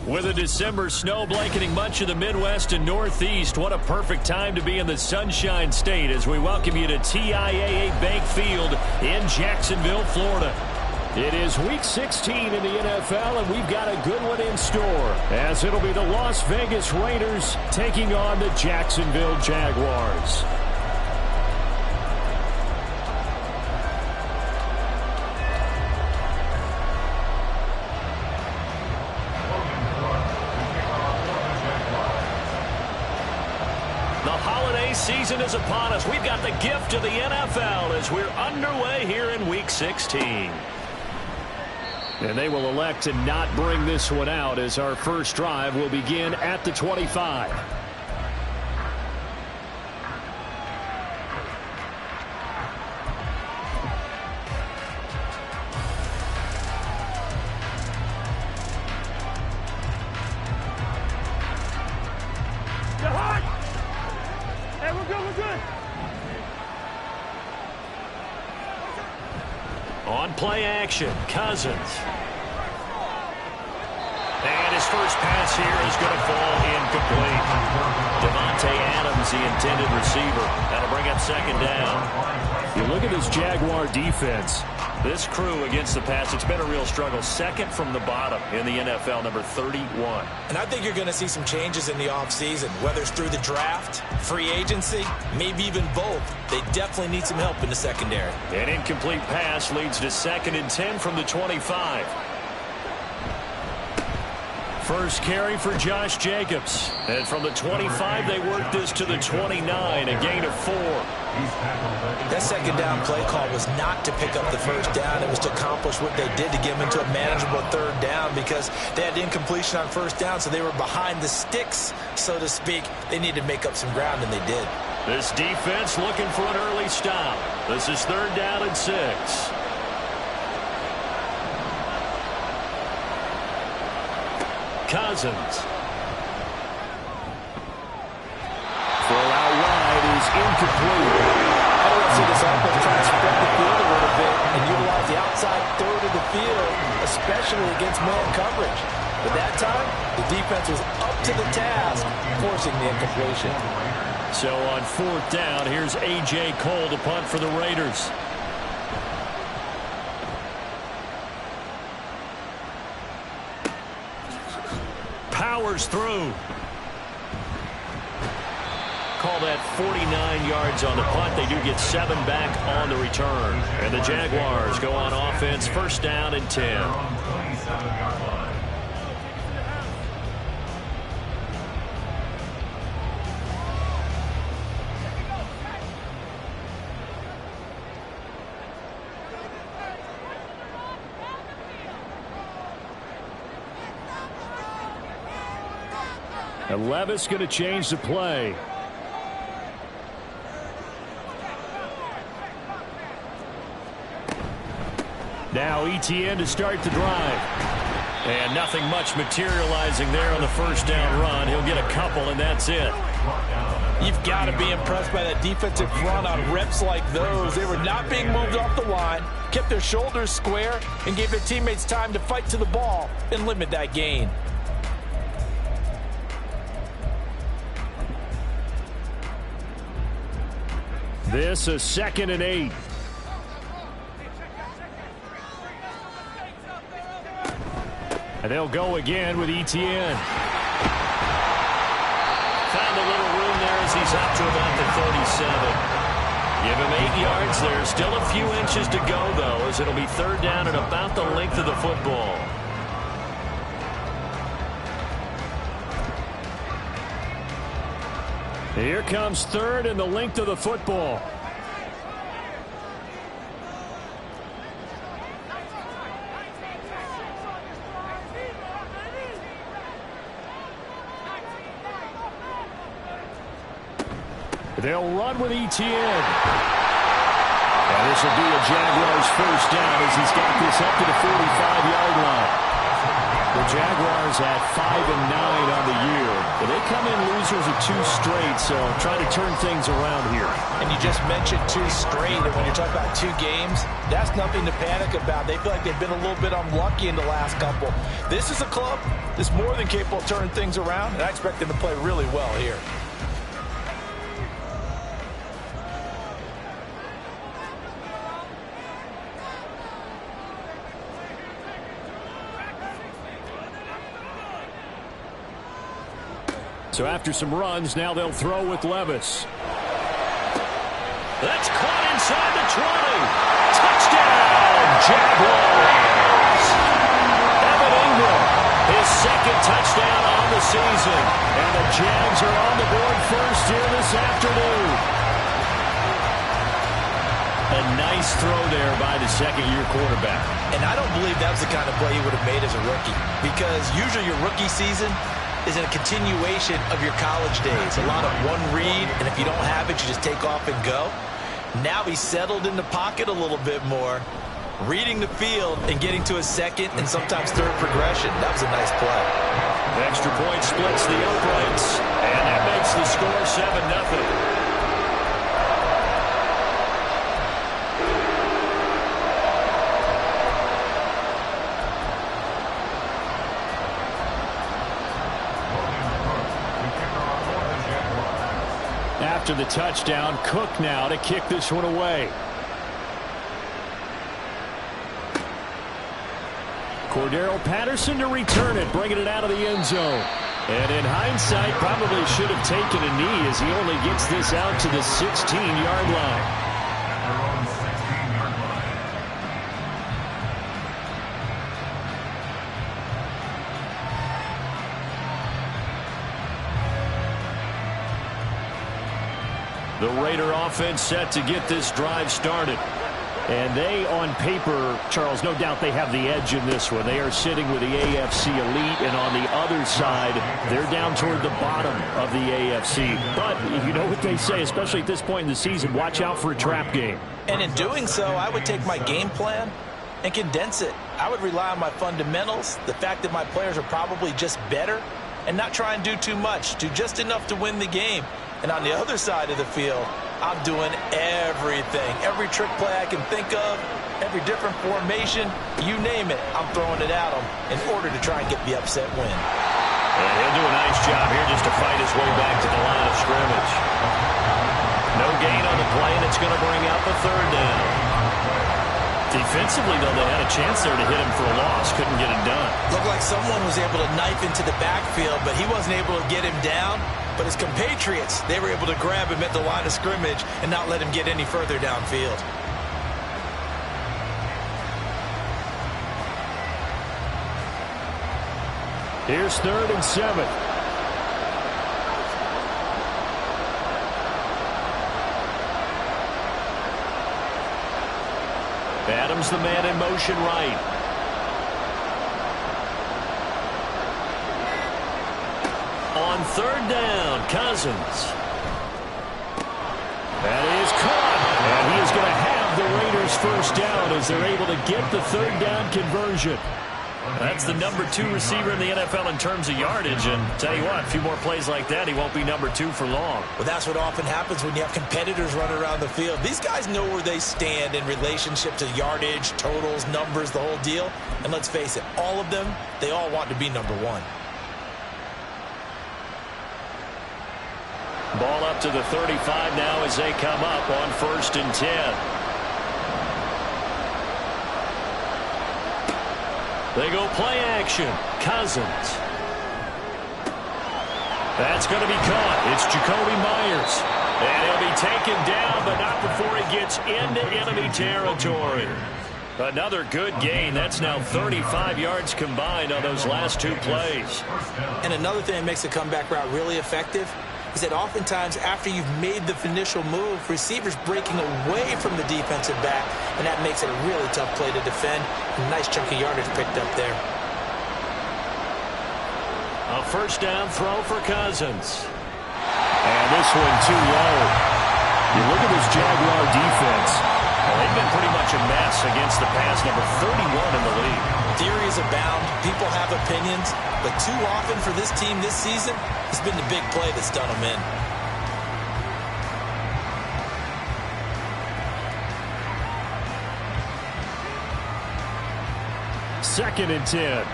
With a December snow blanketing much of the Midwest and Northeast, what a perfect time to be in the Sunshine State as we welcome you to TIAA Bank Field in Jacksonville, Florida. It is Week 16 in the NFL, and we've got a good one in store, as it'll be the Las Vegas Raiders taking on the Jacksonville Jaguars. Season is upon us. We've got the gift of the NFL as we're underway here in Week 16. And they will elect to not bring this one out as our first drive will begin at the 25. On play action, Cousins. And his first pass here is going to fall incomplete. Devontae Adams, the intended receiver. That'll bring up second down. You look at this Jaguar defense. This crew against the pass, it's been a real struggle. Second from the bottom in the NFL, number 31. And I think you're going to see some changes in the offseason, whether it's through the draft, free agency, maybe even both. They definitely need some help in the secondary. An incomplete pass leads to 2nd and 10 from the 25. First carry for Josh Jacobs. And from the 25, they work this to the 29, a gain of 4. That second down play call was not to pick up the first down. It was to accomplish what they did to get them into a manageable third down because they had incompletion on first down, so they were behind the sticks, so to speak. They needed to make up some ground, and they did. This defense looking for an early stop. This is 3rd down and 6. Cousins. Throw out wide is incomplete. I want to see this offense try to spread the field a little bit and utilize the outside third of the field, especially against man coverage. But that time, the defense was up to the task, forcing the incompletion. So on 4th down, here's A.J. Cole to punt for the Raiders. Powers through. Call that 49 yards on the punt. They do get 7 back on the return. And the Jaguars go on offense, 1st down and 10. And Levis going to change the play. Now ETN to start the drive. And nothing much materializing there on the 1st down run. He'll get a couple, and that's it. You've got to be impressed by that defensive front on reps like those. They were not being moved off the line, kept their shoulders square, and gave their teammates time to fight to the ball and limit that gain. This is 2nd and 8. And they'll go again with ETN. Found a little room there as he's up to about the 37. Give him 8 yards there. Still a few inches to go, though, as it'll be 3rd down and about the length of the football. Here comes 3rd and the length of the football. They'll run with ETN. And this will be a Jaguars 1st down as he's got this up to the 45-yard line. The Jaguars at 5-9 on the year. But they come in losers of 2 straight, so trying to turn things around here. And you just mentioned 2 straight, and when you're talking about 2 games, that's nothing to panic about. They feel like they've been a little bit unlucky in the last couple. This is a club that's more than capable of turning things around, and I expect them to play really well here. So after some runs, now they'll throw with Levis. That's caught inside the 20. Touchdown, Jaguars. Evan Ingram, his 2nd touchdown on the season. And the Jags are on the board first here this afternoon. A nice throw there by the 2nd-year quarterback. And I don't believe that was the kind of play he would have made as a rookie, because usually your rookie season is in a continuation of your college days. A lot of one read, and if you don't have it, you just take off and go. Now he's settled in the pocket a little bit more, reading the field and getting to his 2nd and sometimes 3rd progression. That was a nice play. The extra point splits the uprights, and that makes the score 7-0. After the touchdown, Cook now to kick this one away. Cordero Patterson to return it, bringing it out of the end zone. And in hindsight, probably should have taken a knee as he only gets this out to the 16-yard line. The Raider offense set to get this drive started. And they, on paper, Charles, no doubt they have the edge in this one. They are sitting with the AFC elite, and on the other side, they're down toward the bottom of the AFC. But you know what they say, especially at this point in the season, watch out for a trap game. And in doing so, I would take my game plan and condense it. I would rely on my fundamentals, the fact that my players are probably just better, and not try and do too much, do just enough to win the game. And on the other side of the field, I'm doing everything. Every trick play I can think of, every different formation, you name it, I'm throwing it at them in order to try and get the upset win. And he'll do a nice job here just to fight his way back to the line of scrimmage. No gain on the play, and it's going to bring up a 3rd down. Defensively, though, they had a chance there to hit him for a loss. Couldn't get it done. Looked like someone was able to knife into the backfield, but he wasn't able to get him down. But his compatriots, they were able to grab him at the line of scrimmage and not let him get any further downfield. Here's 3rd and 7. Adams, the man in motion right. On 3rd down, Cousins. That is caught. And he is going to have the Raiders 1st down as they're able to get the 3rd down conversion. That's the number 2 receiver in the NFL in terms of yardage. And tell you what, a few more plays like that, he won't be number 2 for long. Well, that's what often happens when you have competitors running around the field. These guys know where they stand in relationship to yardage, totals, numbers, the whole deal. And let's face it, all of them, they all want to be number 1. Ball up to the 35 now as they come up on 1st and 10. They go play action. Cousins. That's going to be caught. It's Jacoby Myers. And he'll be taken down, but not before he gets into enemy territory. Another good gain. That's now 35 yards combined on those last 2 plays. And another thing that makes the comeback route really effective is that oftentimes after you've made the initial move, receivers breaking away from the defensive back, and that makes it a really tough play to defend. A nice chunk of yardage picked up there. A 1st down throw for Cousins. And this one too low. You look at this Jaguar defense. Well, they've been pretty much such a mess against the pass, number 31 in the league. Theories abound. People have opinions. But too often for this team this season, it's been the big play that's done them in. Second and 10.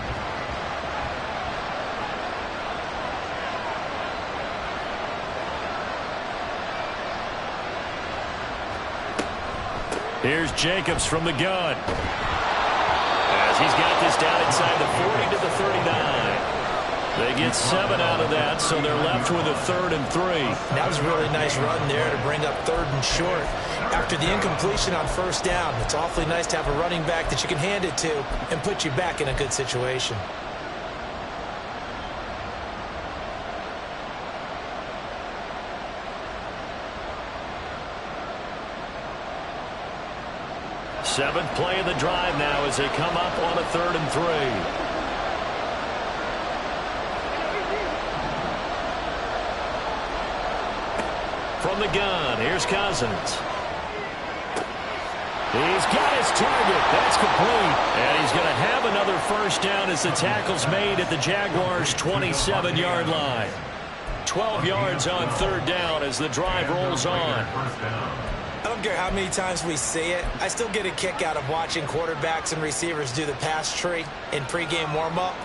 Here's Jacobs from the gun. As he's got this down inside the 40 to the 39. They get 7 out of that, so they're left with a 3rd and 3. That was a really nice run there to bring up 3rd and short. After the incompletion on 1st down, it's awfully nice to have a running back that you can hand it to and put you back in a good situation. Seventh play of the drive now as they come up on a 3rd and 3. From the gun, here's Cousins. He's got his target. That's complete. And he's going to have another 1st down as the tackle's made at the Jaguars' 27-yard line. 12 yards on 3rd down as the drive rolls on. I don't care how many times we see it. I still get a kick out of watching quarterbacks and receivers do the pass tree in pregame warm-up.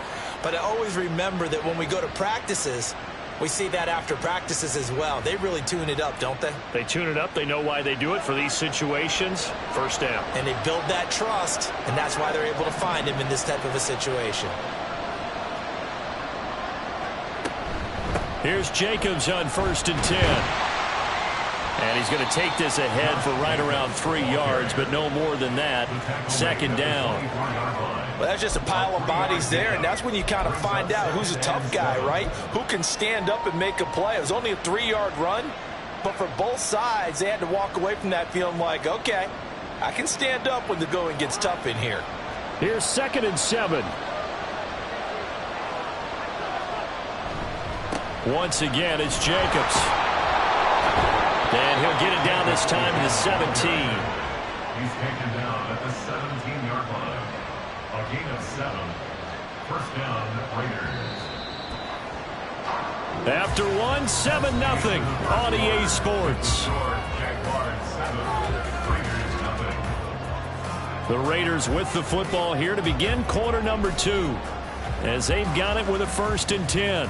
But I always remember that when we go to practices, we see that after practices as well. They really tune it up, don't they? They tune it up. They know why they do it for these situations. 1st down. And they build that trust, and that's why they're able to find him in this type of a situation. Here's Jacobs on 1st and 10. And he's going to take this ahead for right around 3 yards, but no more than that. 2nd down. Well, that's just a pile of bodies there, and that's when you kind of find out who's a tough guy, right? Who can stand up and make a play. It was only a 3-yard run, but for both sides, they had to walk away from that feeling like, okay, I can stand up when the going gets tough in here. Here's 2nd and 7. Once again, it's Jacobs. And he'll get it down this time to the 17. He's taken down at the 17-yard line. A gain of 7. 1st down, Raiders. After 1, 7-0 on EA Sports. Jaguars 7, Raiders 0. The Raiders with the football here to begin quarter number 2. As they've got it with a 1st and 10.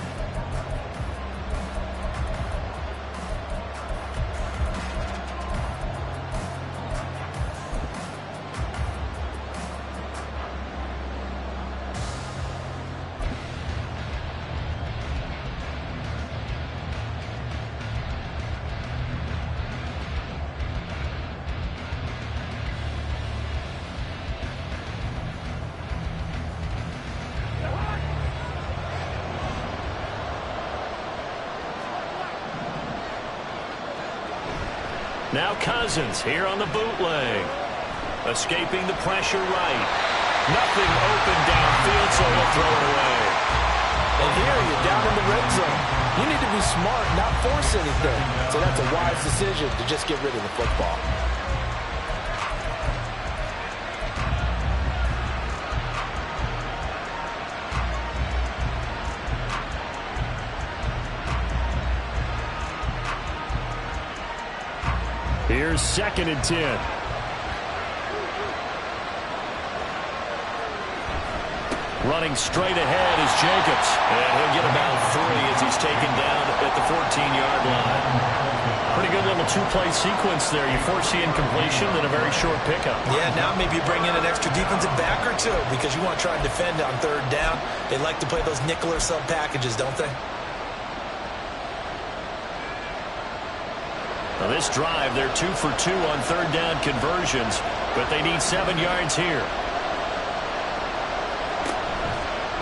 Now Cousins here on the bootleg. Escaping the pressure right. Nothing open downfield, so he'll throw it away. And here you're down in the red zone. You need to be smart, not force anything. So that's a wise decision to just get rid of the football. Here's 2nd and 10. Running straight ahead is Jacobs. And he'll get about 3 as he's taken down at the 14-yard line. Pretty good little 2-play sequence there. You foresee incompletion, then a very short pickup. Yeah, now maybe you bring in an extra defensive back or two because you want to try and defend on 3rd down. They like to play those nickel or sub packages, don't they? Now this drive, they're 2 for 2 on 3rd down conversions, but they need 7 yards here.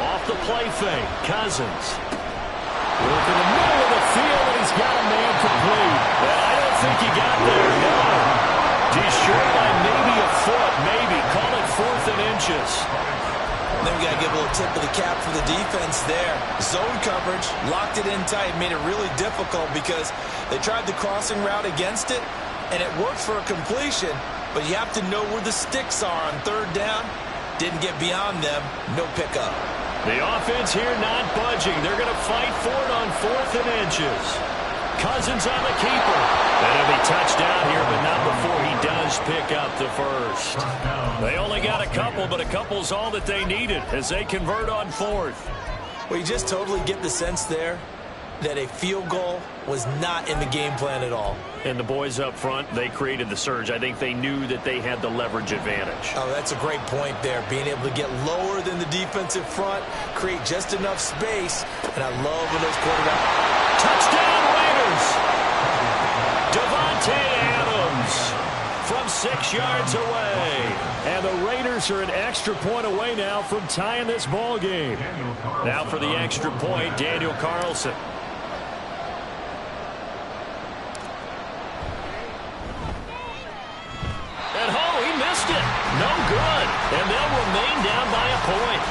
Off the play fake, Cousins. Look in the middle of the field, and he's got a man complete. But I don't think he got there, no. He's short by maybe a foot, maybe. Call it 4th and inches. Then we got to give a little tip of the cap for the defense there. Zone coverage, locked it in tight, made it really difficult because they tried the crossing route against it, and it worked for a completion, But you have to know where the sticks are on third down. Didn't get beyond them. No pickup. The offense here not budging. They're going to fight for it on 4th and inches. Cousins on the keeper. That'll be touchdown here, but not before he does pick up the first. They only got a couple, but a couple's all that they needed as they convert on 4th. Well, you just totally get the sense there that a field goal was not in the game plan at all. And the boys up front, they created the surge. I think they knew that they had the leverage advantage. Oh, that's a great point there. Being able to get lower than the defensive front, create just enough space. And I love when those quarterbacks. Touchdown Raiders! Devontae Adams from 6 yards away. And the Raiders are an extra point away now from tying this ball game. Now for the extra point, Daniel Carlson. No good. And they'll remain down by a point.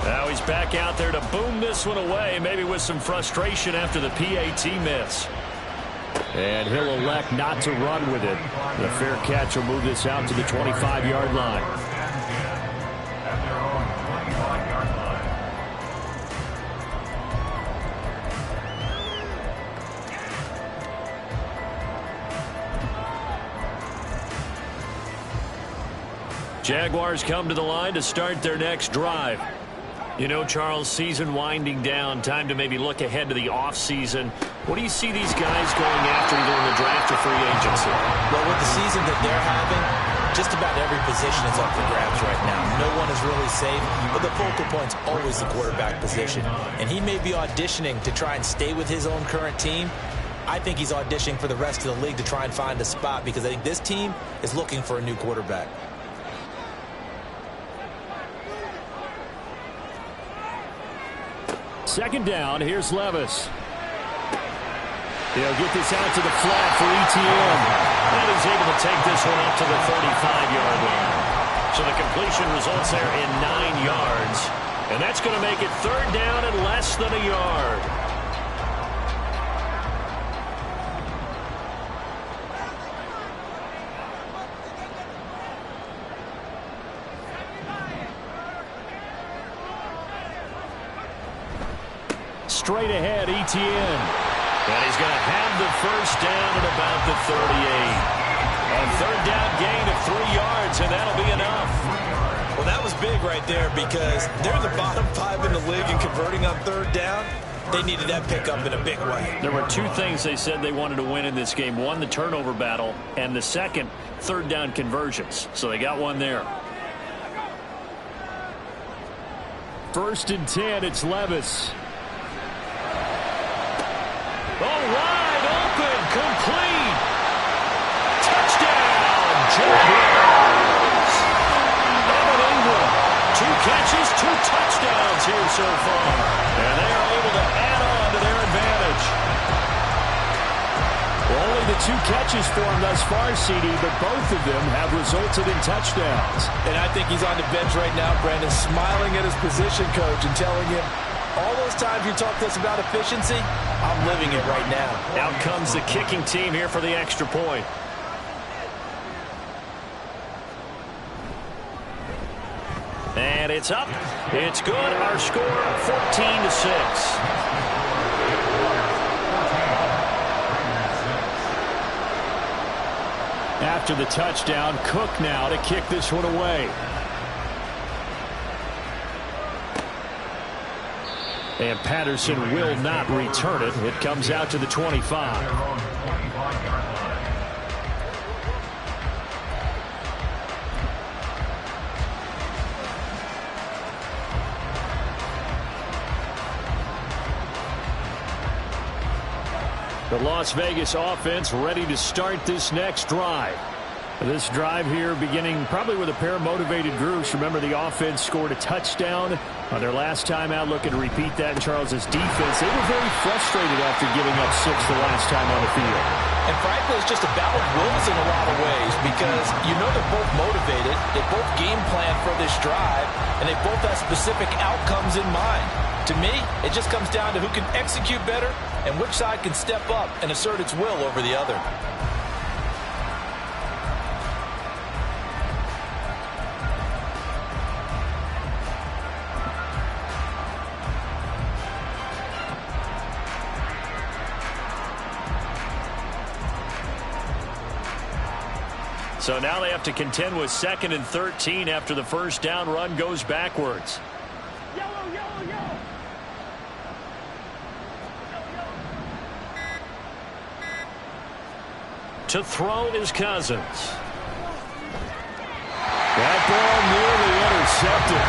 Now he's back out there to boom this one away, maybe with some frustration after the PAT miss. And he'll elect not to run with it. The fair catch will move this out to the 25-yard line. Jaguars come to the line to start their next drive. You know, Charles, season winding down, time to maybe look ahead to the offseason. What do you see these guys going after either in the draft or free agency? Well, with the season that they're having, just about every position is up for grabs right now. No one is really safe, but the focal point's always the quarterback position. And he may be auditioning to try and stay with his own current team. I think he's auditioning for the rest of the league to try and find a spot because I think this team is looking for a new quarterback. Second down, here's Levis. He'll get this out to the flat for ETN. And he's able to take this one up to the 35-yard line. So the completion results there in 9 yards. And that's going to make it third down and less than a yard. Straight ahead, ETN. And he's going to have the first down at about the 38. A third down gain of 3 yards, and that'll be enough. Well, that was big right there because they're the bottom 5 in the league in converting on third down. They needed that pickup in a big way. There were 2 things they said they wanted to win in this game. One, the turnover battle, and the second, third down conversions. So they got one there. 1st and 10, it's Levis. Oh, wide open, complete. Touchdown, Jaguars. Evan Ingram, 2 catches, 2 touchdowns here so far. And they are able to add on to their advantage. Well, only the 2 catches for him thus far, CD, but both of them have resulted in touchdowns. And I think he's on the bench right now, Brandon, smiling at his position coach and telling him, all those times you talk to us about efficiency, I'm living it right now. Out comes the kicking team here for the extra point. And it's up. It's good. Our score, 14-6. After the touchdown, Cook now to kick this one away. And Patterson will not return it. It comes out to the 25. The Las Vegas offense ready to start this next drive. This drive here beginning probably with a pair of motivated groups. Remember, the offense scored a touchdown on their last time out. Looking to repeat that in Charles's defense. They were very frustrated after giving up 6 the last time on the field. And frankly, it's just a battle of wills in a lot of ways because you know they're both motivated. They both game plan for this drive, and they both have specific outcomes in mind. To me, it just comes down to who can execute better and which side can step up and assert its will over the other. So now they have to contend with 2nd and 13 after the first down run goes backwards. To throw is Cousins. That ball nearly intercepted.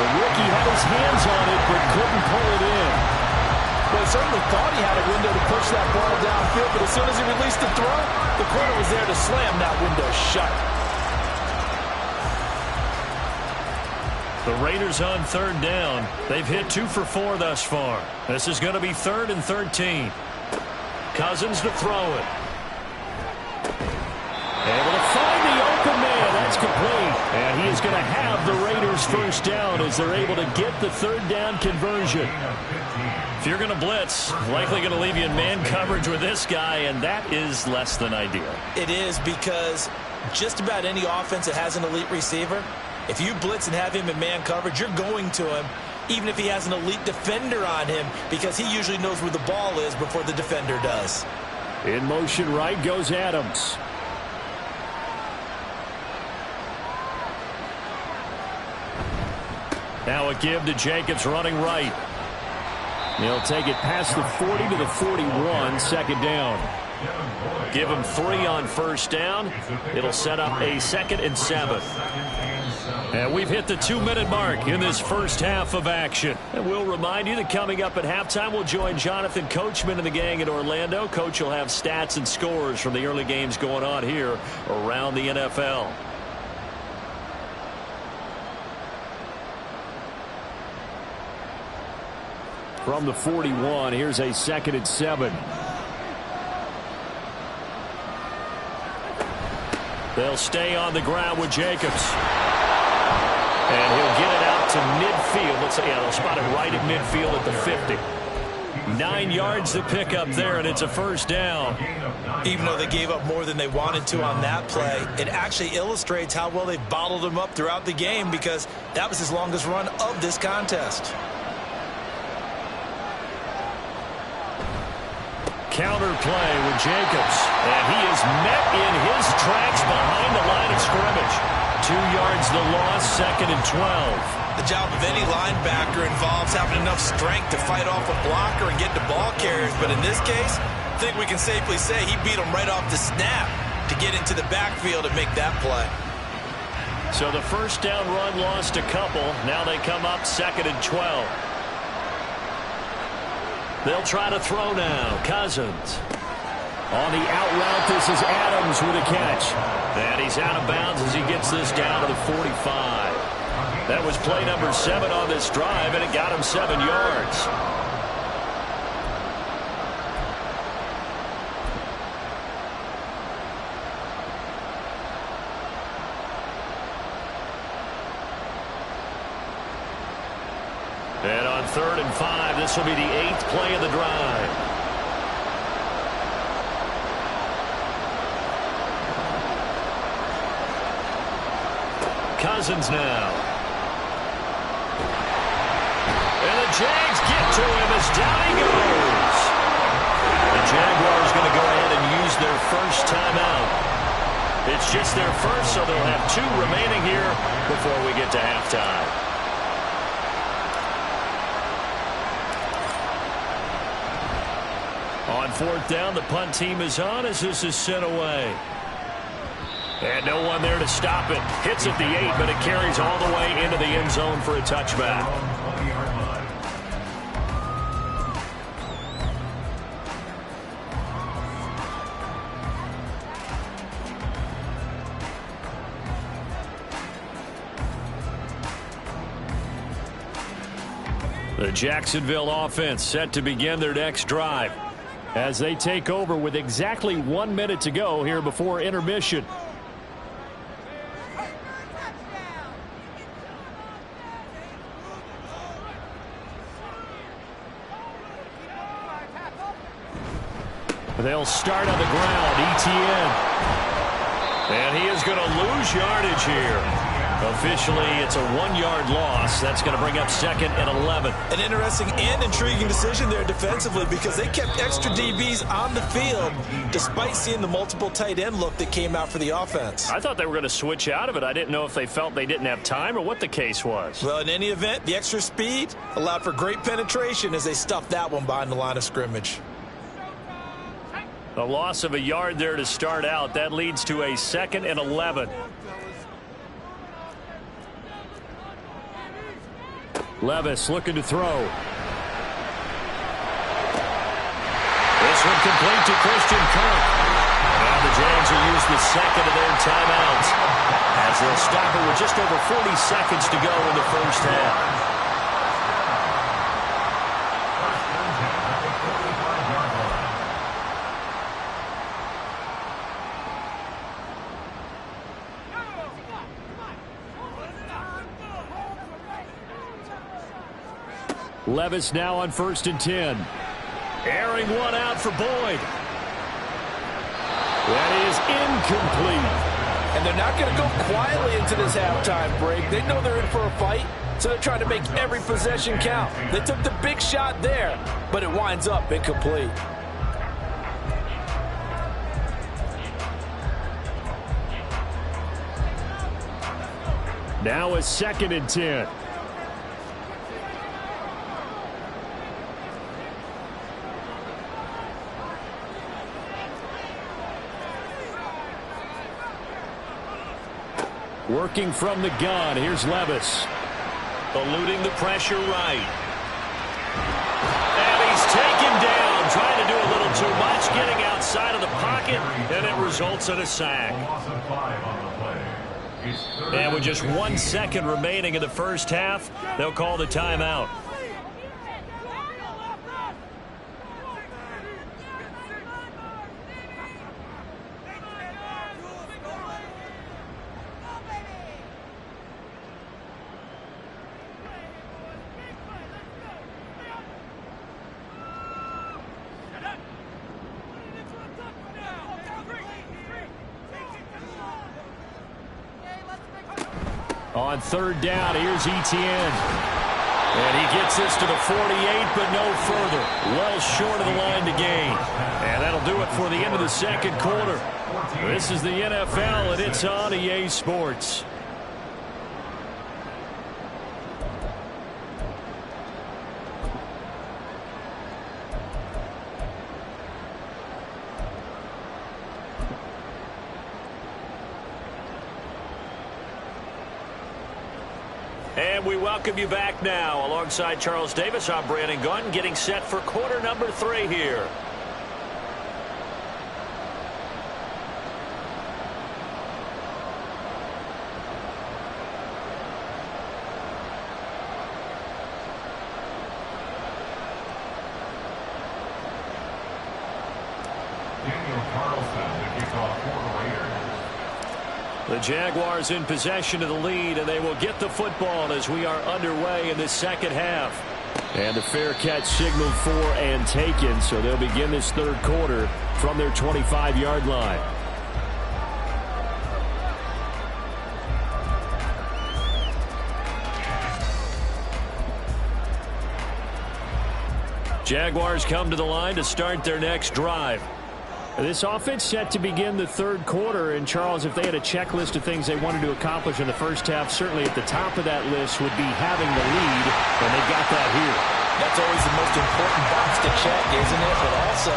The rookie had his hands on it but couldn't pull it in. Well, he certainly thought he had a window to push that ball downfield, but as soon as he released the throw, the corner was there to slam that window shut. The Raiders on 3rd down. They've hit 2 for 4 thus far. This is going to be 3rd and 13. Cousins to throw it. Able to find the open man. That's complete. And he is going to have the Raiders first down as they're able to get the 3rd down conversion. If you're going to blitz, likely going to leave you in man coverage with this guy, and that is less than ideal. It is, because just about any offense that has an elite receiver, if you blitz and have him in man coverage, you're going to him, even if he has an elite defender on him, because he usually knows where the ball is before the defender does. In motion right goes Adams. Now a give to Jacobs running right. He'll take it past the 40 to the 41, 2nd down. Give him 3 on first down. It'll set up a 2nd and 7. And we've hit the 2-minute mark in this first half of action. And we'll remind you that coming up at halftime, we'll join Jonathan Coachman and the gang in Orlando. Coach will have stats and scores from the early games going on here around the NFL. From the 41, here's a 2nd and 7. They'll stay on the ground with Jacobs. And he'll get it out to midfield. Let's say, yeah, they'll spot it right at midfield at the 50. 9 yards to pick up there, and it's a first down. Even though they gave up more than they wanted to on that play, it actually illustrates how well they've bottled him up throughout the game, because that was his longest run of this contest. Counter play with Jacobs, and he is met in his tracks behind the line of scrimmage. 2 yards the loss, 2nd and 12. The job of any linebacker involves having enough strength to fight off a blocker and get to ball carriers, but in this case, I think we can safely say he beat him right off the snap to get into the backfield and make that play. So the first down run lost a couple. Now they come up 2nd and 12. They'll try to throw now. Cousins. On the out route, this is Adams with a catch. And he's out of bounds as he gets this down to the 45. That was play number 7 on this drive, and it got him 7 yards. And on 3rd and 5, this will be the 8th play of the drive. Cousins now. And the Jags get to him as down he goes. The Jaguars going to go ahead and use their first timeout. It's just their first, so they'll have 2 remaining here before we get to halftime. On 4th down, the punt team is on as this is sent away. And no one there to stop it. Hits at the 8, but it carries all the way into the end zone for a touchback. The Jacksonville offense set to begin their next drive as they take over with exactly 1 minute to go here before intermission. They'll start on the ground. Etienne. And he is going to lose yardage here. Officially, it's a 1-yard loss. That's going to bring up 2nd and 11. An interesting and intriguing decision there defensively because they kept extra DBs on the field despite seeing the multiple tight end look that came out for the offense. I thought they were going to switch out of it. I didn't know if they felt they didn't have time or what the case was. Well, in any event, the extra speed allowed for great penetration as they stuffed that one behind the line of scrimmage. A loss of a yard there to start out. That leads to a 2nd and 11. Levis looking to throw. This one complete to Christian Kirk. Now the Jags will use the 2nd of their timeouts as they'll stop it with just over 40 seconds to go in the first half. Levis now on 1st and 10. Airing one out for Boyd. That is incomplete. And they're not going to go quietly into this halftime break. They know they're in for a fight, so they're trying to make every possession count. They took the big shot there, but it winds up incomplete. Now a 2nd and 10. Working from the gun. Here's Levis. Eluding the pressure right. And he's taken down. Trying to do a little too much. Getting outside of the pocket. And it results in a sack. And with just 1 second remaining in the first half, they'll call the timeout. On 3rd down, here's Etienne. And he gets this to the 48, but no further. Well short of the line to gain. And that'll do it for the end of the 2nd quarter. This is the NFL, and it's on EA Sports. And we welcome you back now. Alongside Charles Davis, I'm Brandon Gunn, getting set for quarter number 3 here. The Jaguars in possession of the lead, and they will get the football as we are underway in the 2nd half. And the fair catch signaled for and taken, so they'll begin this 3rd quarter from their 25-yard line. Jaguars come to the line to start their next drive. This offense set to begin the 3rd quarter, and Charles, if they had a checklist of things they wanted to accomplish in the first half, certainly at the top of that list would be having the lead, and they got that here. That's always the most important box to check, isn't it? But also,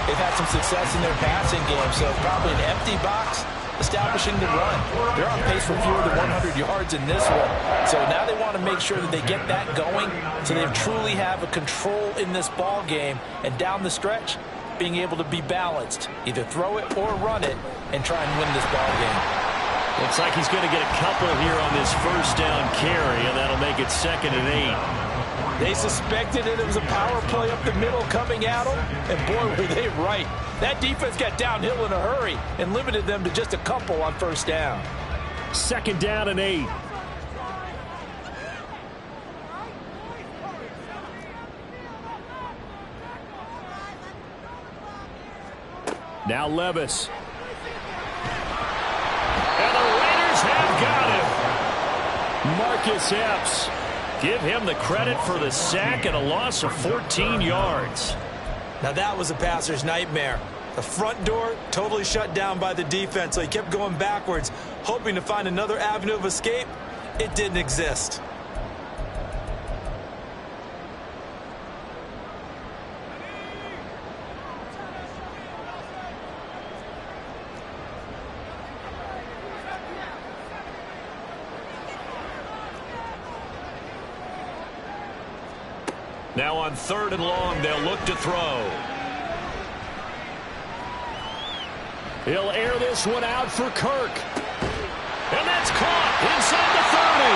they've had some success in their passing game, so probably an empty box establishing the run. They're on pace for fewer than 100 yards in this one, so now they want to make sure that they get that going so they truly have a control in this ball game, and down the stretch, being able to be balanced, either throw it or run it, and try and win this ball game. Looks like he's going to get a couple here on this 1st down carry, and that'll make it 2nd and 8. They suspected it was a power play up the middle coming at them, and boy, were they right. That defense got downhill in a hurry and limited them to just a couple on 1st down. 2nd down and 8. Now Levis. And the Raiders have got him. Marcus Epps. Give him the credit for the sack and a loss of 14 yards. Now that was a passer's nightmare. The front door totally shut down by the defense, so he kept going backwards, hoping to find another avenue of escape. It didn't exist. Now on 3rd and long, they'll look to throw. He'll air this one out for Kirk. And that's caught inside the 30.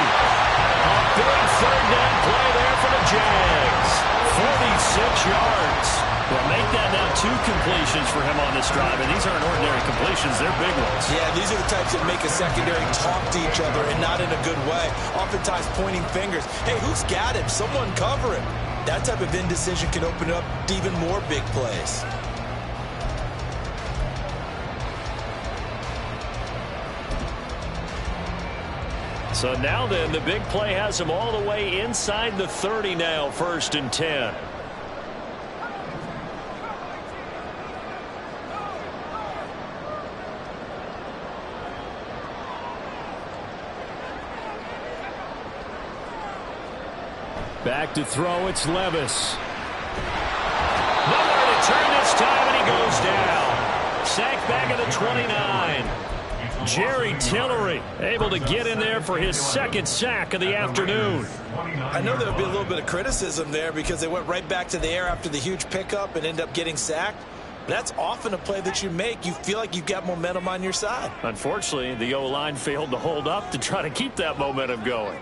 A big 3rd down play there for the Jags. 46 yards. Well, make that now 2 completions for him on this drive. And these aren't ordinary completions. They're big ones. Yeah, these are the types that make a secondary talk to each other and not in a good way. Oftentimes pointing fingers. Hey, who's got him? Someone cover him. That type of indecision can open up to even more big plays. So now then, the big play has him all the way inside the 30 now, 1st and 10. Back to throw, it's Levis. Nowhere to turn this time, and he goes down. Sacked back at the 29. Jerry Tillery able to get in there for his 2nd sack of the afternoon. I know there would be a little bit of criticism there because they went right back to the air after the huge pickup and end up getting sacked. But that's often a play that you make. You feel like you've got momentum on your side. Unfortunately, the O-line failed to hold up to try to keep that momentum going.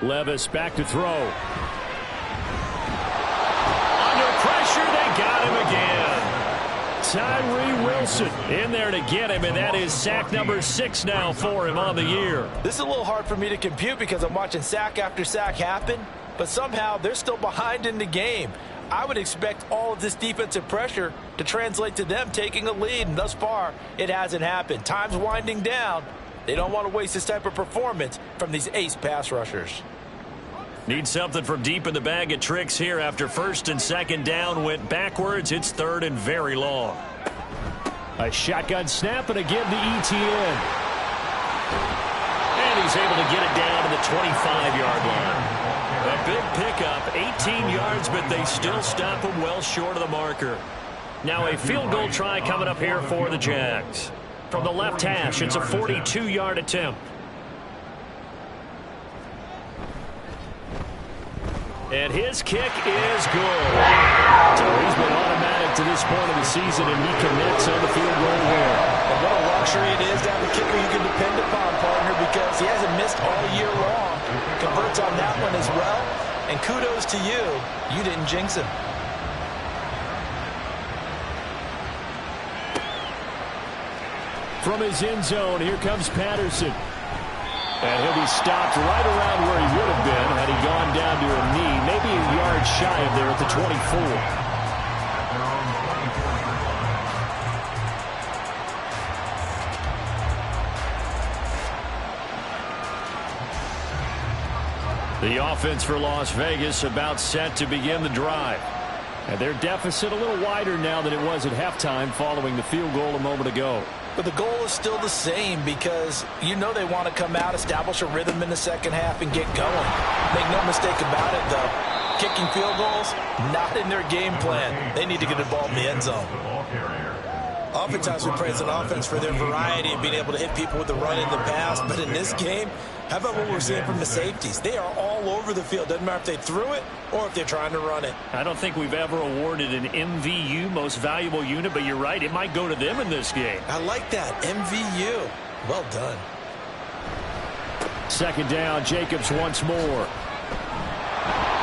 Levis back to throw. Under pressure, they got him again. Tyree Wilson in there to get him, and that is sack number 6 now for him on the year. This is a little hard for me to compute because I'm watching sack after sack happen, but somehow they're still behind in the game. I would expect all of this defensive pressure to translate to them taking a lead, and thus far, it hasn't happened. Time's winding down. They don't want to waste this type of performance from these ace pass rushers. Need something from deep in the bag of tricks here after 1st and 2nd down went backwards. It's 3rd and very long. A shotgun snap and a give to ETN. And he's able to get it down to the 25-yard line. A big pickup, 18 yards, but they still stop him well short of the marker. Now a field goal try coming up here for the Jags. From the left hash, it's a 42-yard attempt. And his kick is good. So he's been automatic to this point of the season, and he connects on the field goal there. And what a luxury it is to have a kicker you can depend upon, partner, because he hasn't missed all year long. Converts on that one as well. And kudos to you. You didn't jinx him. From his end zone, here comes Patterson. And he'll be stopped right around where he would have been had he gone down to a knee, maybe a yard shy of there at the 24. The offense for Las Vegas about set to begin the drive. And their deficit a little wider now than it was at halftime following the field goal a moment ago. But the goal is still the same because you know they want to come out, establish a rhythm in the 2nd half, and get going. Make no mistake about it, though. Kicking field goals, not in their game plan. They need to get the ball in the end zone. Oftentimes we praise an offense for their variety and being able to hit people with the run in the pass. But in this game, how about what we're seeing from the safeties? They are all over the field. Doesn't matter if they threw it or if they're trying to run it. I don't think we've ever awarded an MVU, most valuable unit, but you're right, it might go to them in this game. I like that, MVU. Well done. 2nd down, Jacobs once more.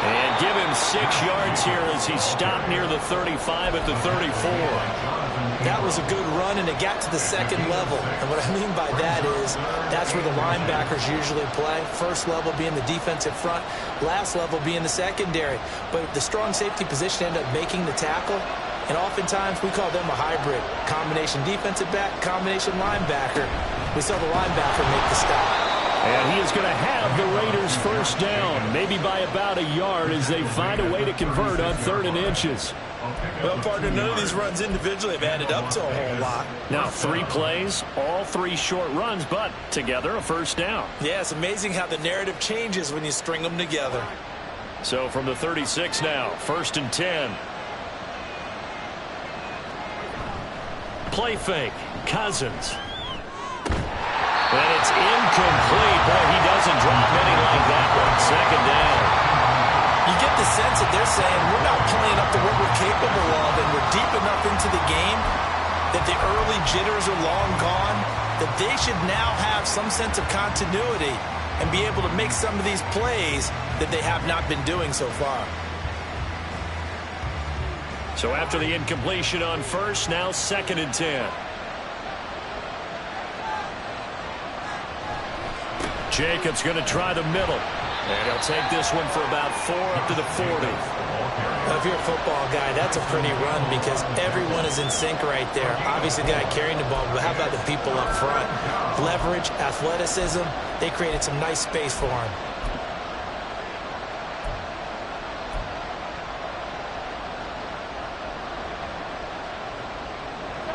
And give him 6 yards here as he stopped near the 35 at the 34. That was a good run, and it got to the second level. And what I mean by that is that's where the linebackers usually play. First level being the defensive front, last level being the secondary. But the strong safety position ended up making the tackle, and oftentimes we call them a hybrid. Combination defensive back, combination linebacker. We saw the linebacker make the stop. And he is going to have the Raiders first down, maybe by about a yard as they find a way to convert on 3rd and inches. Well, partner, none of these runs individually have added up to a whole lot. Now, 3 plays, all 3 short runs, but together a first down. Yeah, it's amazing how the narrative changes when you string them together. So from the 36 now, 1st and 10. Play fake, Cousins. And it's incomplete. Boy, he doesn't drop many like that one. 2nd down. You get the sense that they're saying we're not playing up to what we're capable of, and we're deep enough into the game that the early jitters are long gone, that they should now have some sense of continuity and be able to make some of these plays that they have not been doing so far. So after the incompletion on 1st, now 2nd and 10. Jacobs going to try the middle. And he'll take this one for about 4 up to the 40. Now, if you're a football guy, that's a pretty run because everyone is in sync right there. Obviously, the guy carrying the ball, but how about the people up front? Leverage, athleticism, they created some nice space for him.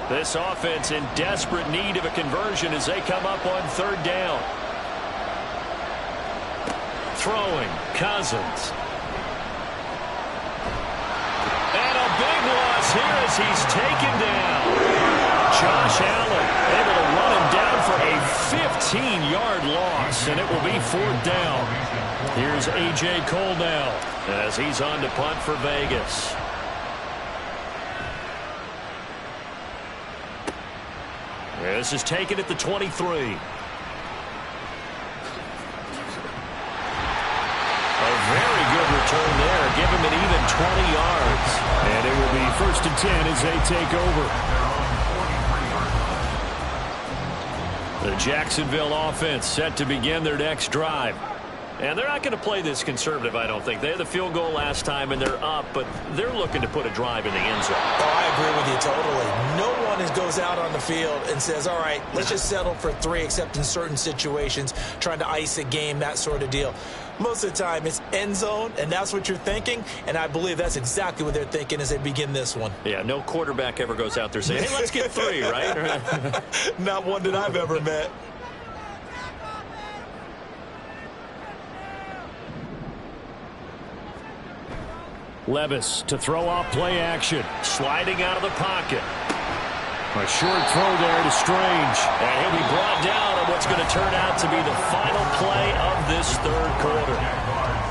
This offense in desperate need of a conversion as they come up on 3rd down. Throwing, Cousins. And a big loss here as he's taken down. Josh Allen able to run him down for a 15-yard loss, and it will be 4th down. Here's A.J. Cole now as he's on to punt for Vegas. This is taken at the 23. Very good return there. Give him an even 20 yards. And it will be 1st and 10 as they take over. The Jacksonville offense set to begin their next drive. And they're not going to play this conservative, I don't think. They had the field goal last time, and they're up, but they're looking to put a drive in the end zone. Oh, I agree with you totally. No one goes out on the field and says, all right, let's just settle for 3, except in certain situations, trying to ice a game, that sort of deal. Most of the time, it's end zone, and that's what you're thinking, and I believe that's exactly what they're thinking as they begin this one. Yeah, no quarterback ever goes out there saying, hey, let's get 3, right? Not one that I've ever met. Levis to throw off play action. Sliding out of the pocket. A short throw there to Strange. And he'll be brought down on what's going to turn out to be the final play of this 3rd quarter.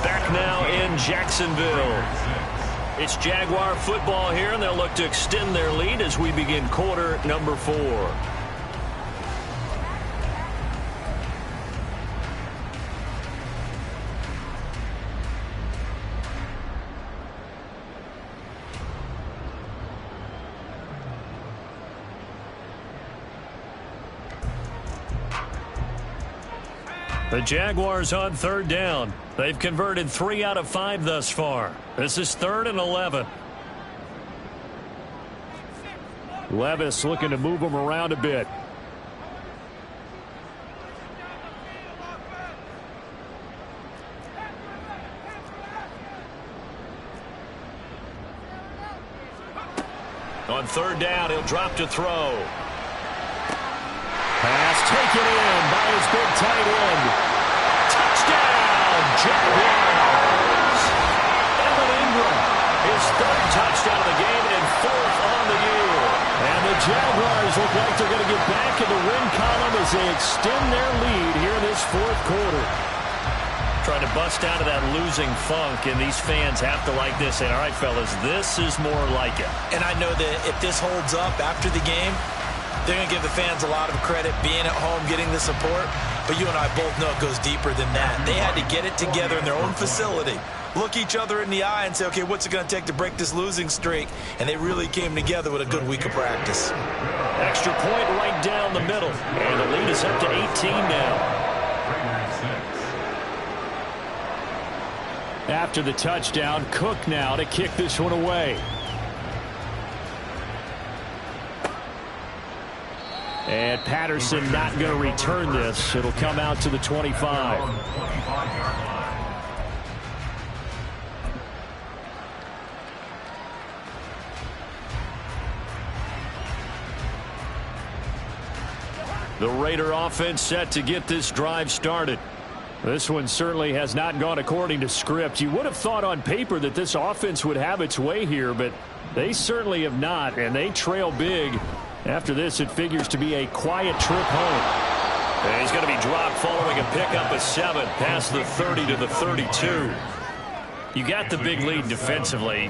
Back now in Jacksonville. It's Jaguar football here, and they'll look to extend their lead as we begin quarter number 4. The Jaguars on 3rd down. They've converted 3 out of 5 thus far. This is 3rd and 11. Levis looking to move them around a bit. On 3rd down, he'll drop to throw. Pass taken in by his big tight end. Touchdown, Jaguars! Evan Ingram, his 3rd touchdown of the game and 4th on the year. And the Jaguars look like they're going to get back in the win column as they extend their lead here in this 4th quarter. Trying to bust out of that losing funk, and these fans have to like this. And all right, fellas, this is more like it. And I know that if this holds up after the game, they're going to give the fans a lot of credit being at home, getting the support. But you and I both know it goes deeper than that. They had to get it together in their own facility look each other in the eye and say, okay, what's it going to take to break this losing streak? And they really came together with a good week of practice. Extra point right down the middle. And the lead is up to 18 now. After the touchdown, Cook now to kick this one away. And Patterson not going to return this. It'll come out to the 25. The Raider offense set to get this drive started. This one certainly has not gone according to script. You would have thought on paper that this offense would have its way here, but they certainly have not, and they trail big. After this, it figures to be a quiet trip home. And he's going to be dropped following a pickup of 7 past the 30 to the 32. You got the big lead defensively.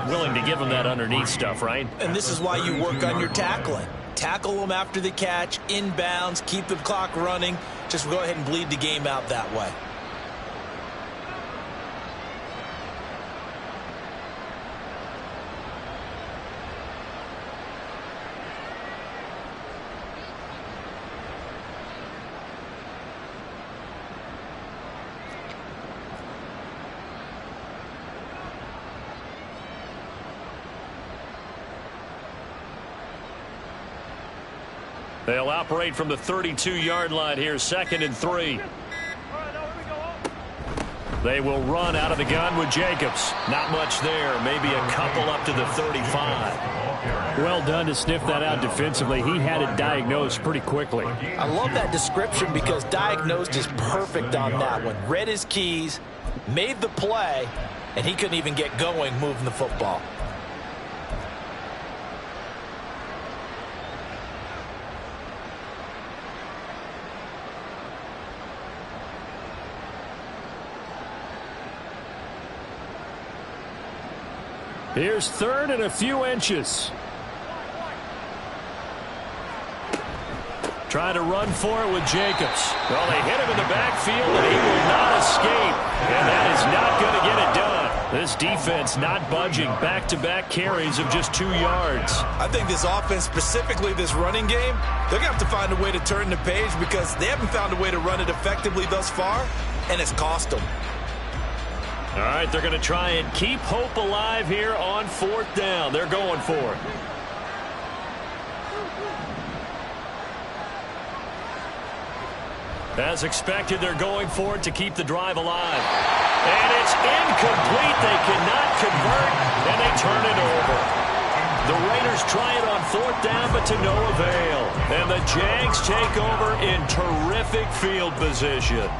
Willing to give him that underneath stuff, right? And this is why you work on your tackling. Tackle them after the catch, inbounds, keep the clock running. Just go ahead and bleed the game out that way. They'll operate from the 32-yard line here, 2nd and 3. They will run out of the gun with Jacobs. Not much there, maybe a couple up to the 35. Well done to sniff that out defensively. He had it diagnosed pretty quickly. I love that description because diagnosed is perfect on that one. Read his keys, made the play, and he couldn't even get going moving the football. Here's 3rd and a few inches. Trying to run for it with Jacobs. Well, they hit him in the backfield, and he will not escape. And that is not going to get it done. This defense not budging. Back-to-back carries of just 2 yards. I think this offense, specifically this running game, they're going to have to find a way to turn the page because they haven't found a way to run it effectively thus far, and it's cost them. All right, they're going to try and keep hope alive here on 4th down. They're going for it. As expected, they're going for it to keep the drive alive. And it's incomplete. They cannot convert, and they turn it over. The Raiders try it on 4th down, but to no avail. And the Jags take over in terrific field position.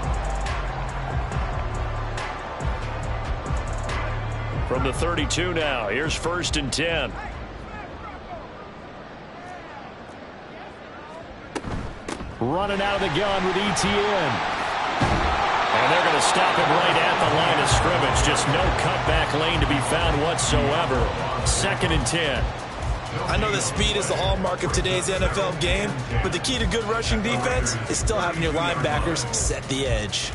From the 32 now, here's 1st and 10. Running out of the gun with ETN. And they're going to stop him right at the line of scrimmage. Just no cutback lane to be found whatsoever. 2nd and 10. I know that speed is the hallmark of today's NFL game, but the key to good rushing defense is still having your linebackers set the edge.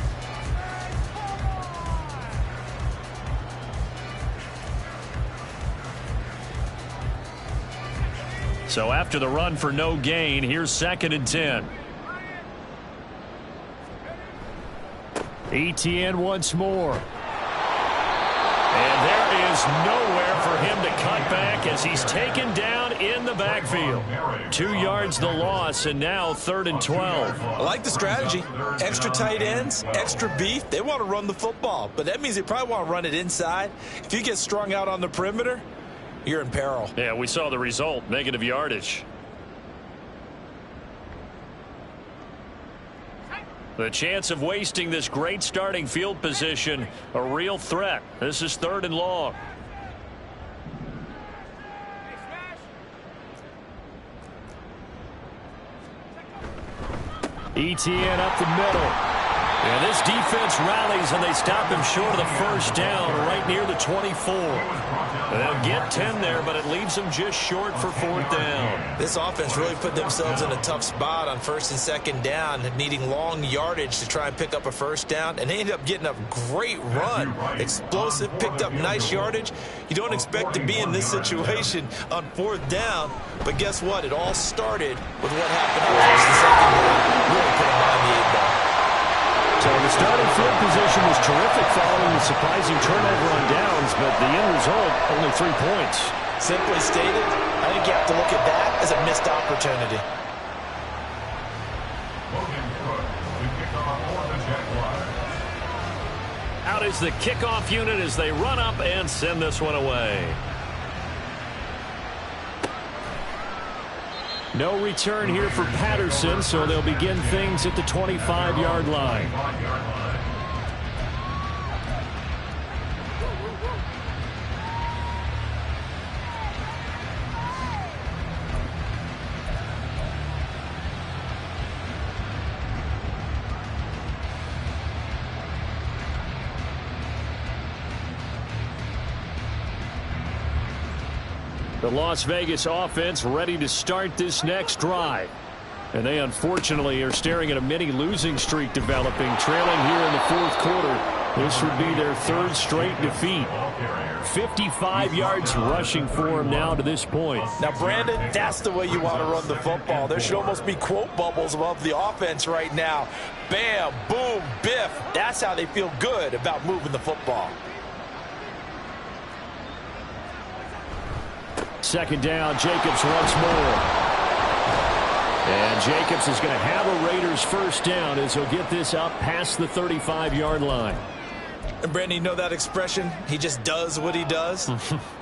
So after the run for no gain, here's 2nd and 10. ETN once more. And there is nowhere for him to cut back as he's taken down in the backfield. 2 yards the loss, and now 3rd and 12. I like the strategy. Extra tight ends, extra beef. They want to run the football, but that means they probably want to run it inside. If you get strung out on the perimeter, you're in peril. Yeah, we saw the result, negative yardage. The chance of wasting this great starting field position, a real threat. This is 3rd and long. ETN up the middle. Yeah, this defense rallies, and they stop him short of the first down right near the 24. They'll get 10 there, but it leaves them just short for fourth down. This offense really put themselves in a tough spot on first and second down, needing long yardage to try and pick up a first down, and they ended up getting a great run. Explosive, picked up nice yardage. You don't expect to be in this situation on fourth down, but guess what? It all started with what happened on first and second down. Really put them behind the 8 ball. So the starting field position was terrific following the surprising turnover on downs, but the end result, only 3 points. Simply stated, I think you have to look at that as a missed opportunity. Out is the kickoff unit as they run up and send this one away. No return here for Patterson, so they'll begin things at the 25-yard line. The Las Vegas offense ready to start this next drive. And they unfortunately are staring at a mini losing streak developing, trailing here in the fourth quarter. This would be their third straight defeat. 55 yards rushing for him now to this point. Now, Brandon, that's the way you want to run the football. There should almost be quote bubbles above the offense right now. Bam, boom, biff. That's how they feel good about moving the football. Second down, Jacobs once more. And Jacobs is going to have a Raiders first down as he'll get this up past the 35-yard line. And Brandon, you know that expression? He just does what he does?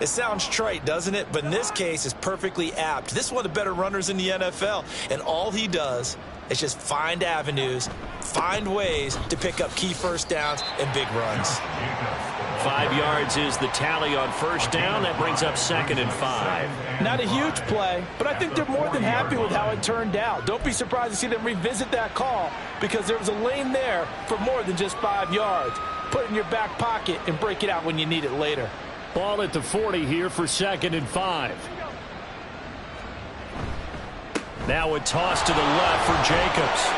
It sounds trite, doesn't it? But in this case, it's perfectly apt. This is one of the better runners in the NFL. And all he does is just find avenues, find ways to pick up key first downs and big runs. 5 yards is the tally on first down. That brings up 2nd and 5. Not a huge play, but I think they're more than happy with how it turned out. Don't be surprised to see them revisit that call because there was a lane there for more than just 5 yards. Put it in your back pocket and break it out when you need it later. Ball at the 40 here for 2nd and 5. Now a toss to the left for Jacobs.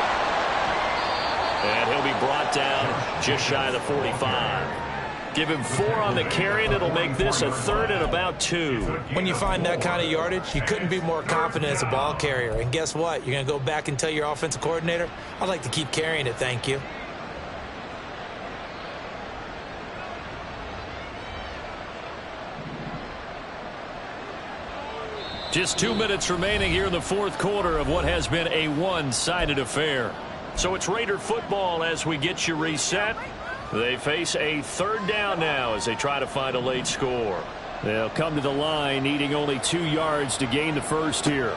And he'll be brought down just shy of the 45. Give him 4 on the carry, and it'll make this a 3rd and about 2. When you find that kind of yardage, you couldn't be more confident as a ball carrier. And guess what? You're going to go back and tell your offensive coordinator, I'd like to keep carrying it, thank you. Just 2 minutes remaining here in the fourth quarter of what has been a one-sided affair. So it's Raider football as we get you reset. They face a 3rd down now as they try to find a late score. They'll come to the line needing only 2 yards to gain the first here.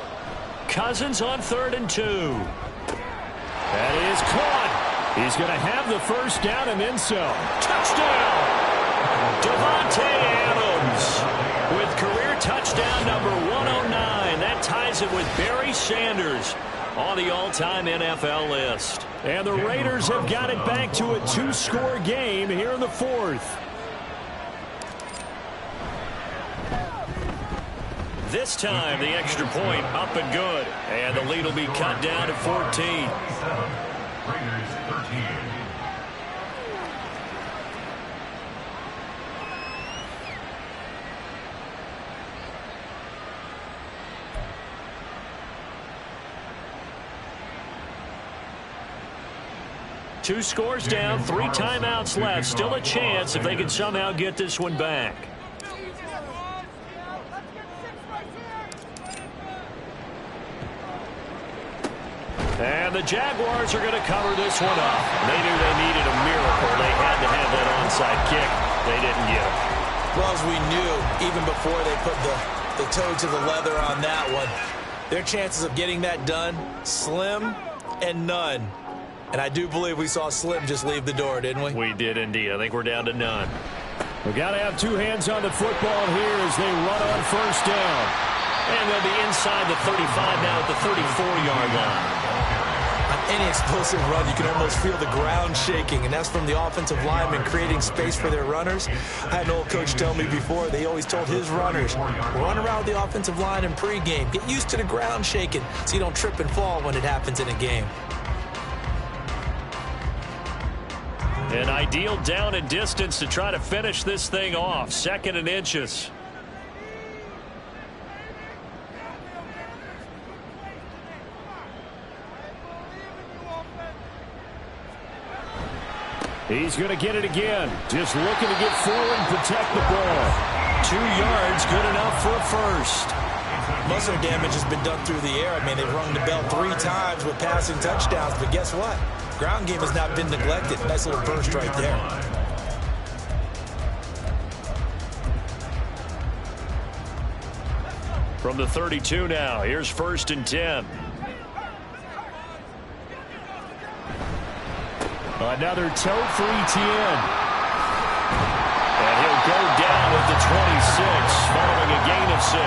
Cousins on 3rd and 2. That is caught. He's going to have the first down and then some. Touchdown! Devontae Adams with career touchdown number 109. That ties it with Barry Sanders on the all-time NFL list. And the Raiders have got it back to a 2-score game here in the fourth. This time, the extra point up and good. And the lead will be cut down to 14. Raiders 13. Two scores down, 3 timeouts left. Still a chance if they can somehow get this one back. And the Jaguars are going to cover this one up. They knew they needed a miracle. They had to have that onside kick. They didn't get it. Well, as we knew, even before they put the toe to the leather on that one, their chances of getting that done, slim and none. And I do believe we saw Slim just leave the door, didn't we? We did indeed. I think we're down to none. We've got to have 2 hands on the football here as they run on first down. And they'll be inside the 35 now at the 34-yard line. I Any explosive run, you can almost feel the ground shaking, and that's from the offensive linemen creating space for their runners. I had an old coach tell me before, they always told his runners, run around the offensive line in pregame. Get used to the ground shaking so you don't trip and fall when it happens in a game. An ideal down and distance to try to finish this thing off. 2nd and inches. He's going to get it again. Just looking to get forward and protect the ball. 2 yards, good enough for a first. Most of their damage has been done through the air. I mean, they've rung the bell 3 times with passing touchdowns, but guess what? Ground game has not been neglected. Nice little burst right there. From the 32 now, here's 1st and 10. Another toe for Etienne. And he'll go down at the 26, following a gain of 6.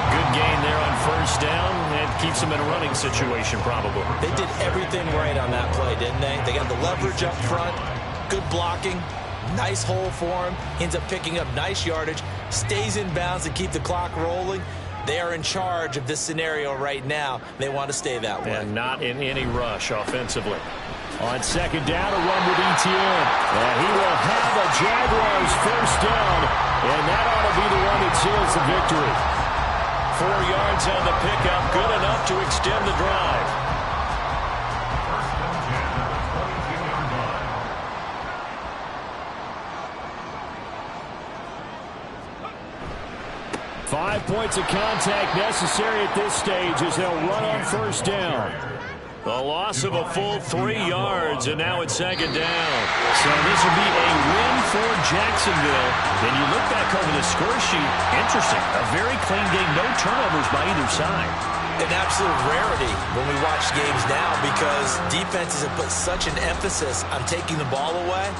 Good gain there on 1st down, and keeps him in a running situation probably. They did everything right on that play, didn't they? They got the leverage up front, good blocking, nice hole for him, ends up picking up nice yardage, stays in bounds to keep the clock rolling. They are in charge of this scenario right now. They want to stay that way. And not in any rush offensively. On 2nd down, a run with Etienne. And he will have a Jaguars 1st down, and that ought to be the one that seals the victory. 4 yards on the pickup, good enough to extend the drive. 5 points of contact necessary at this stage as they'll run on 1st down. A loss of a full 3 yards, and now it's 2nd down. So this will be a win for Jacksonville. And you look back over the score sheet, interesting. A very clean game, no turnovers by either side. An absolute rarity when we watch games now because defenses have put such an emphasis on taking the ball away.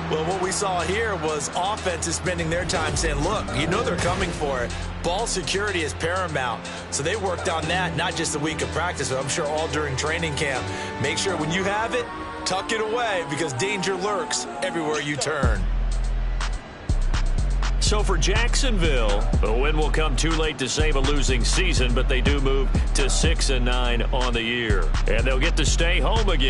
Well, what we saw here was offenses spending their time saying, look, you know they're coming for it. Ball security is paramount. So they worked on that, not just a week of practice, but I'm sure all during training camp. Make sure when you have it, tuck it away because danger lurks everywhere you turn. So for Jacksonville, a win will come too late to save a losing season, but they do move to 6-9 on the year. And they'll get to stay home again.